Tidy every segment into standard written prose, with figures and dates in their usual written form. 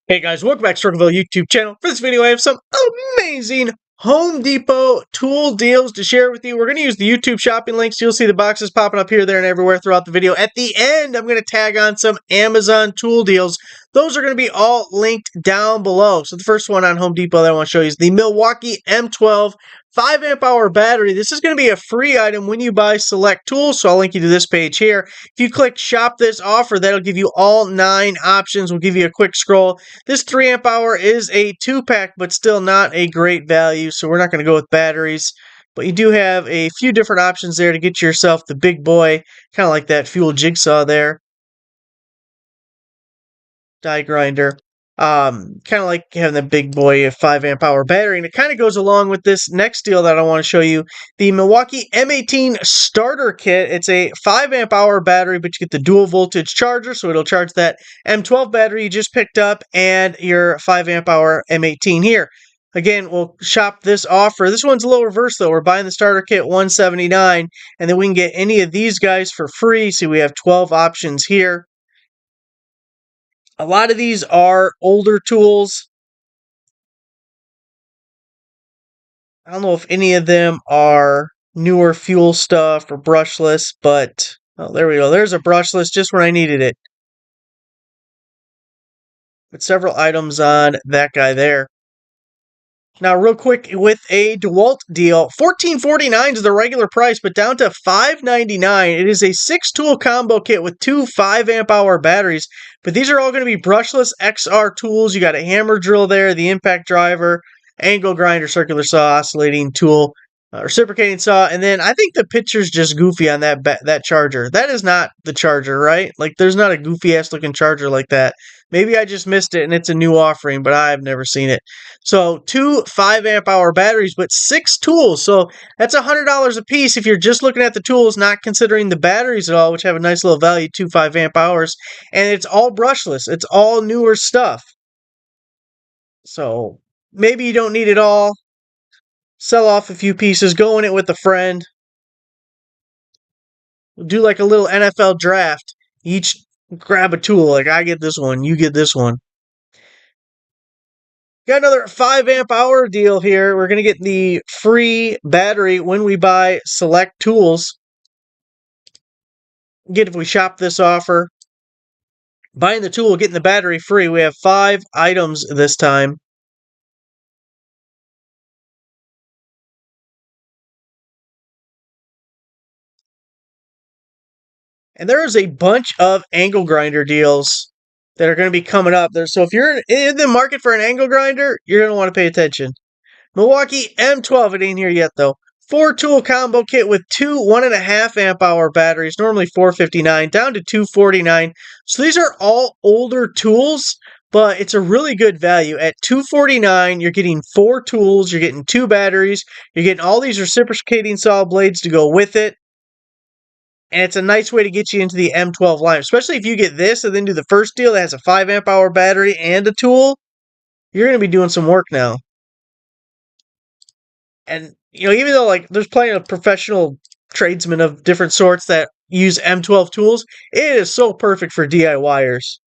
Hey guys, welcome back to Rockford YouTube channel. For this video, I have some amazing Home Depot tool deals to share with you. We're going to use the YouTube shopping links. You'll see the boxes popping up here, there, and everywhere throughout the video. At the end, I'm going to tag on some Amazon tool deals. Those are going to be all linked down below. So the first one on Home Depot that I want to show you is the Milwaukee M12 5 amp hour battery. This is going to be a free item when you buy select tools, so I'll link you to this page here. If you click shop this offer, that'll give you all 9 options. We'll give you a quick scroll. This 3 amp hour is a 2-pack, but still not a great value, so we're not going to go with batteries. But you do have a few different options there to get yourself the big boy, kind of like that fuel jigsaw there. Die grinder. Kind of like having the big boy 5 amp hour battery, and it kind of goes along with this next deal that I want to show you, the Milwaukee M18 starter kit. It's a 5 amp hour battery, but you get the dual voltage charger, so it'll charge that M12 battery you just picked up and your 5 amp hour M18 here. Again, we'll shop this offer. This one's a little reverse though. We're buying the starter kit $179, and then we can get any of these guys for free. See, we have 12 options here. A lot of these are older tools. I don't know if any of them are newer fuel stuff or brushless, but oh, there we go. There's a brushless just when I needed it. But several items on that guy there. Now, real quick, with a DeWalt deal, $14.49 is the regular price, but down to $5.99. It is a 6-tool combo kit with 2 5 amp hour batteries. But these are all going to be brushless XR tools. You got a hammer drill there, the impact driver, angle grinder, circular saw, oscillating tool, reciprocating saw, and then I think the picture's just goofy on that charger. That is not the charger, right? Like, there's not a goofy-ass looking charger like that. Maybe I just missed it and it's a new offering, but I've never seen it. So 2 5 amp hour batteries, but 6 tools. So that's $100 a piece if you're just looking at the tools, not considering the batteries at all, which have a nice little value, 2 5 amp hours. And it's all brushless. It's all newer stuff. So maybe you don't need it all. Sell off a few pieces, go in it with a friend. Do like a little NFL draft. Each grab a tool. Like, I get this one, you get this one. Got another 5 amp hour deal here. We're going to get the free battery when we buy select tools. Again, if we shop this offer, buying the tool, getting the battery free. We have 5 items this time. And there is a bunch of angle grinder deals that are going to be coming up there. So if you're in the market for an angle grinder, you're going to want to pay attention. Milwaukee M12, it ain't here yet though. 4-tool combo kit with 2 1.5 amp hour batteries, normally $459, down to $249. So these are all older tools, but it's a really good value. At $249, you're getting 4 tools, you're getting 2 batteries, you're getting all these reciprocating saw blades to go with it. And it's a nice way to get you into the M12 line, especially if you get this and then do the first deal that has a 5 amp hour battery and a tool. You're going to be doing some work now. And, you know, even though, like, there's plenty of professional tradesmen of different sorts that use M12 tools, it is so perfect for DIYers.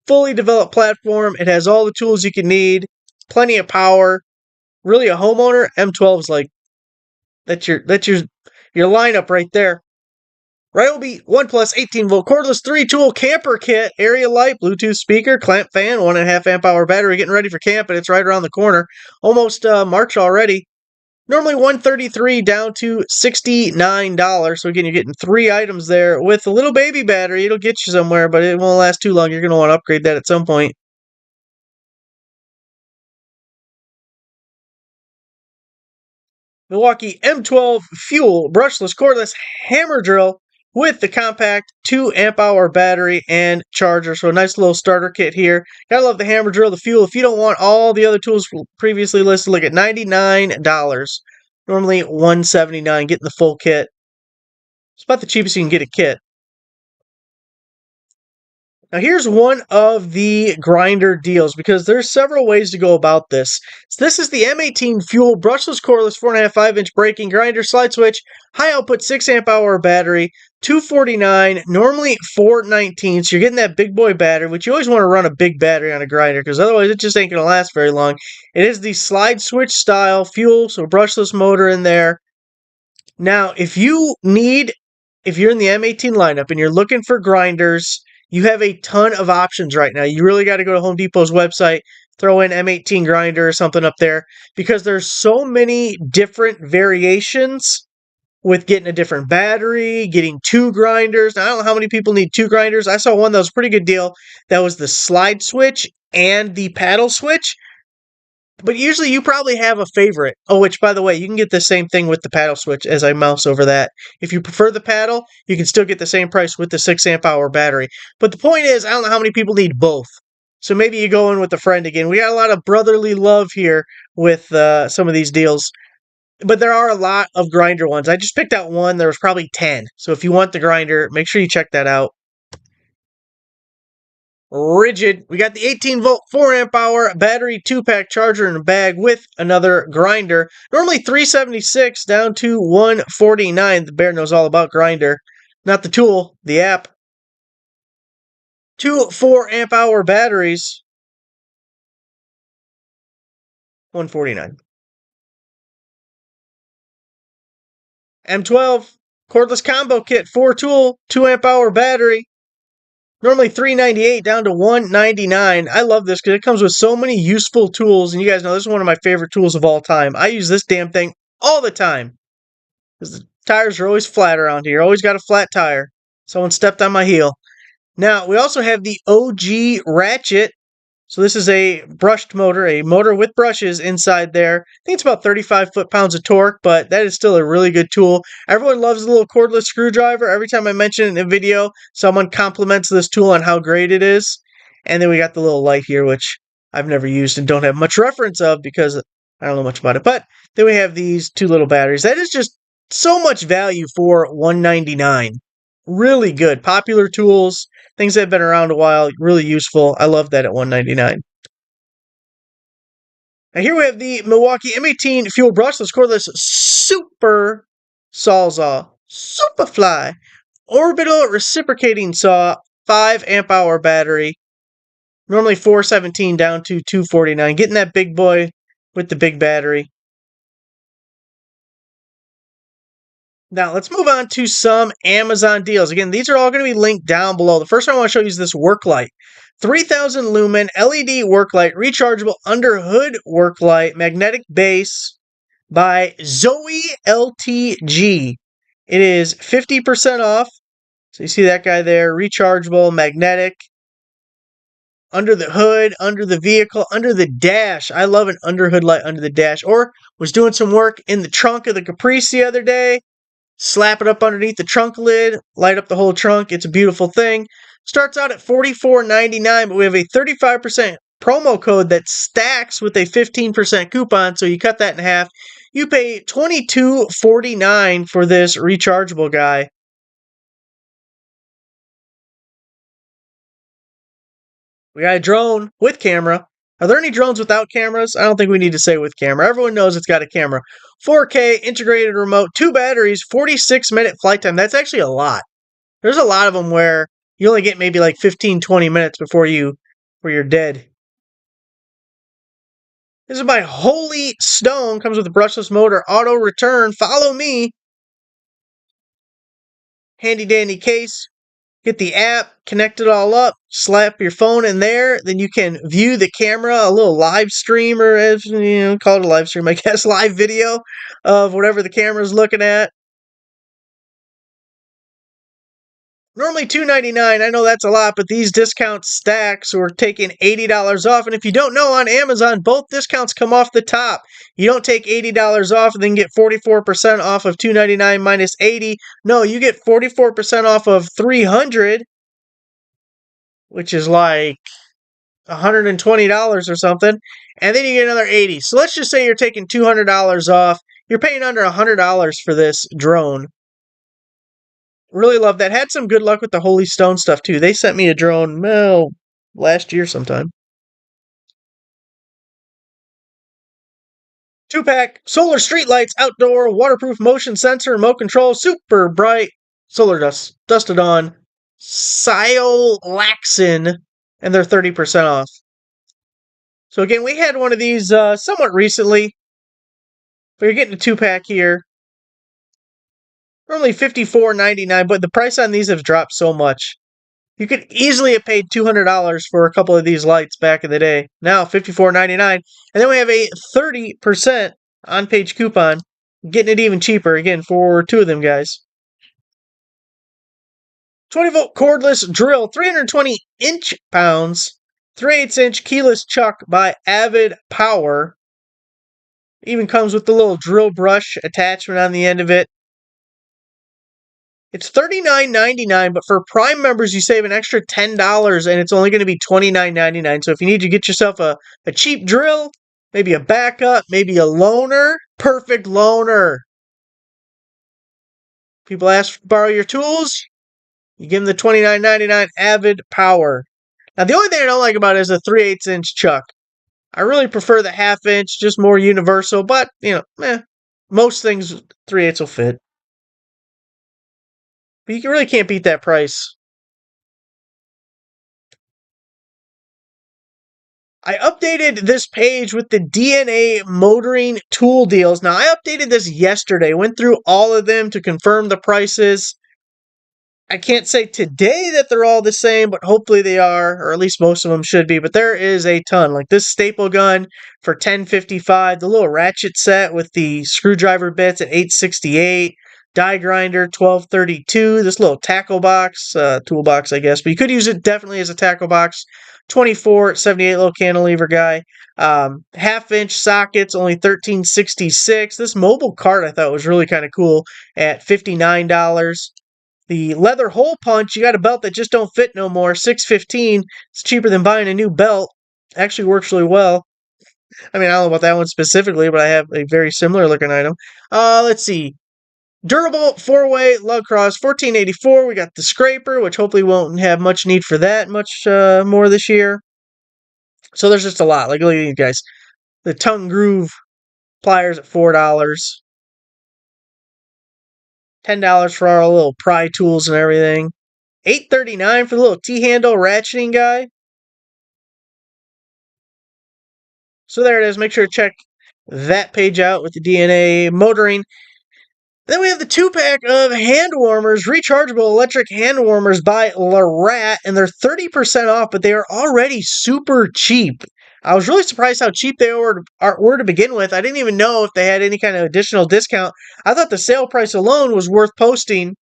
Fully developed platform. It has all the tools you can need. Plenty of power. Really, a homeowner, M12 is like, that's your lineup right there. Ryobi 1 Plus 18-volt cordless 3-tool camper kit, area light, Bluetooth speaker, clamp fan, 1.5 amp hour battery. Getting ready for camp, and it's right around the corner. Almost March already. Normally $133 down to $69. So again, you're getting 3 items there with a little baby battery. It'll get you somewhere, but it won't last too long. You're going to want to upgrade that at some point. Milwaukee M12 fuel brushless cordless hammer drill with the compact 2 amp hour battery and charger. So a nice little starter kit here. Gotta love the hammer drill, the fuel. If you don't want all the other tools previously listed, look at $99. Normally $179, getting the full kit. It's about the cheapest you can get a kit. Now here's one of the grinder deals because there's several ways to go about this. So this is the M18 Fuel brushless cordless 4.5 5-inch braking grinder slide switch, high output 6 amp hour battery, 249, normally 419. So you're getting that big boy battery, which you always want to run a big battery on a grinder because otherwise it just ain't gonna last very long. It is the slide switch style fuel, so brushless motor in there. Now, if you're in the M18 lineup and you're looking for grinders, you have a ton of options right now. You really got to go to Home Depot's website, throw in M18 grinder or something up there because there's so many different variations with getting a different battery, getting two grinders. Now, I don't know how many people need two grinders. I saw one that was a pretty good deal. That was the slide switch and the paddle switch. But usually you probably have a favorite. Oh, which, by the way, you can get the same thing with the paddle switch as I mouse over that. If you prefer the paddle, you can still get the same price with the 6 amp hour battery. But the point is, I don't know how many people need both. So maybe you go in with a friend again. We got a lot of brotherly love here with some of these deals. But there are a lot of grinder ones. I just picked out one. There was probably 10. So if you want the grinder, make sure you check that out. Rigid. We got the 18 volt 4 amp hour battery 2-pack charger in a bag with another grinder. Normally 376 down to 149. The bear knows all about grinder. Not the tool, the app. Two 4 amp hour batteries. 149. M12 cordless combo kit 4 tool 2 amp hour battery. Normally $398 down to $199. I love this because it comes with so many useful tools. And you guys know this is one of my favorite tools of all time. I use this damn thing all the time because the tires are always flat around here. Always got a flat tire. Someone stepped on my heel. Now, we also have the OG ratchet. So this is a brushed motor, a motor with brushes inside there. I think it's about 35 foot-pounds of torque, but that is still a really good tool. Everyone loves the little cordless screwdriver. Every time I mention it in a video, someone compliments this tool on how great it is. And then we got the little light here, which I've never used and don't have much reference of because I don't know much about it. But then we have these two little batteries. That is just so much value for $199. Really good. Popular tools. Things that have been around a while, really useful. I love that at $199. Now here we have the Milwaukee M18 Fuel Brushless Cordless Super Sawzall. Superfly. Orbital Reciprocating Saw. 5 amp hour battery. Normally 417 down to 249. Getting that big boy with the big battery. Now, let's move on to some Amazon deals. Again, these are all going to be linked down below. The first one I want to show you is this work light. 3000 lumen LED work light, rechargeable under hood work light, magnetic base by Zoe LTG. It is 50% off. So you see that guy there, rechargeable, magnetic, under the hood, under the vehicle, under the dash. I love an under hood light under the dash. Or was doing some work in the trunk of the Caprice the other day. Slap it up underneath the trunk lid, light up the whole trunk. It's a beautiful thing. Starts out at $44.99, but we have a 35% promo code that stacks with a 15% coupon. So you cut that in half. You pay $22.49 for this rechargeable guy. We got a drone with camera. Are there any drones without cameras? I don't think we need to say with camera. Everyone knows it's got a camera. 4K integrated remote, 2 batteries, 46-minute flight time. That's actually a lot. There's a lot of them where you only get maybe like 15, 20 minutes before you're dead. This is by Holy Stone. Comes with a brushless motor, auto return. Follow me. Handy dandy case. Get the app, connect it all up, slap your phone in there, then you can view the camera, a little live stream, or as you know, call it a live stream, I guess, live video of whatever the camera's looking at. Normally $299, I know that's a lot, but these discounts stack, so we're taking $80 off. And if you don't know, on Amazon, both discounts come off the top. You don't take $80 off and then get 44% off of $299 minus $80. No, you get 44% off of $300, which is like $120 or something, and then you get another $80. So let's just say you're taking $200 off. You're paying under $100 for this drone. Really love that. Had some good luck with the Holy Stone stuff too. They sent me a drone, well, last year sometime. 2-pack solar streetlights, outdoor, waterproof motion sensor, remote control, super bright solar dusted on Siolaxin, and they're 30% off. So again, we had one of these somewhat recently, but you're getting a 2-pack here. Normally $54.99, but the price on these have dropped so much. You could easily have paid $200 for a couple of these lights back in the day. Now $54.99, and then we have a 30% on-page coupon, getting it even cheaper again for 2 of them guys. 20-volt cordless drill, 320 inch-pounds, 3/8 inch keyless chuck by Avid Power. Even comes with the little drill brush attachment on the end of it. It's $39.99, but for Prime members, you save an extra $10, and it's only going to be $29.99. So if you need to get yourself a cheap drill, maybe a backup, maybe a loaner, perfect loaner. People ask to borrow your tools, you give them the $29.99 Avid Power. Now, the only thing I don't like about it is a 3/8 inch chuck. I really prefer the 1/2 inch, just more universal, but, most things 3/8 will fit. But you really can't beat that price. I updated this page with the DNA motoring tool deals. Now, I updated this yesterday, went through all of them to confirm the prices. I can't say today that they're all the same, but hopefully they are, or at least most of them should be. But there is a ton. Like this staple gun for $10.55, the little ratchet set with the screwdriver bits at $8.68, die grinder $12.32, this little tackle box, toolbox, I guess, but you could use it definitely as a tackle box. $24.78 little cantilever guy. 1/2 inch sockets, only $13.66. This mobile cart I thought was really kind of cool at $59. The leather hole punch, you got a belt that just don't fit no more, $6.15. It's cheaper than buying a new belt. Actually works really well. I mean, I don't know about that one specifically, but I have a very similar looking item. Let's see. Durable 4-way lug cross, $14.84. We got the scraper, which hopefully won't have much need for that much more this year. So there's just a lot. Like, look at these guys. The tongue groove pliers at $4. $10 for our little pry tools and everything. $8.39 for the little T-handle ratcheting guy. So there it is. Make sure to check that page out with the DNA motoring. Then we have the 2-pack of hand warmers, rechargeable electric hand warmers by LaRat, and they're 30% off, but they are already super cheap. I was really surprised how cheap they were to begin with. I didn't even know if they had any kind of additional discount. I thought the sale price alone was worth posting.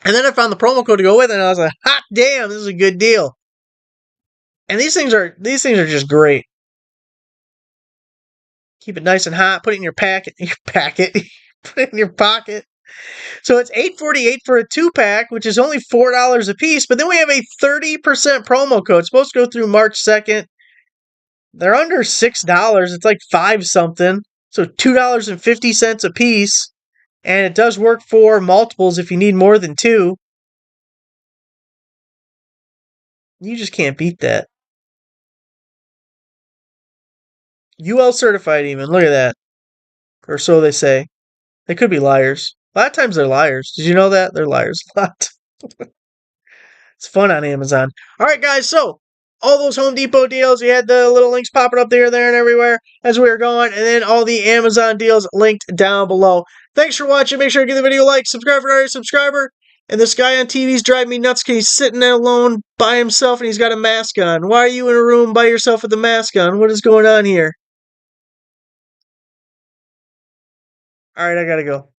And then I found the promo code to go with it, and I was like, hot damn, this is a good deal. And these things are just great. Keep it nice and hot, put it in your packet, put it in your pocket. So it's $8.48 for a 2-pack, which is only $4 a piece, but then we have a 30% promo code. It's supposed to go through March 2nd. They're under $6. It's like 5 something. So $2.50 a piece. And it does work for multiples if you need more than 2. You just can't beat that. UL certified even. Look at that. Or so they say. They could be liars. A lot of times they're liars. Did you know that? They're liars a lot. It's fun on Amazon. All right, guys. So all those Home Depot deals, we had the little links popping up there and everywhere as we were going. And then all the Amazon deals linked down below. Thanks for watching. Make sure to give the video a like. Subscribe if you're not a subscriber. And this guy on TV's driving me nuts because he's sitting there alone by himself and he's got a mask on. Why are you in a room by yourself with a mask on? What is going on here? All right, I gotta go.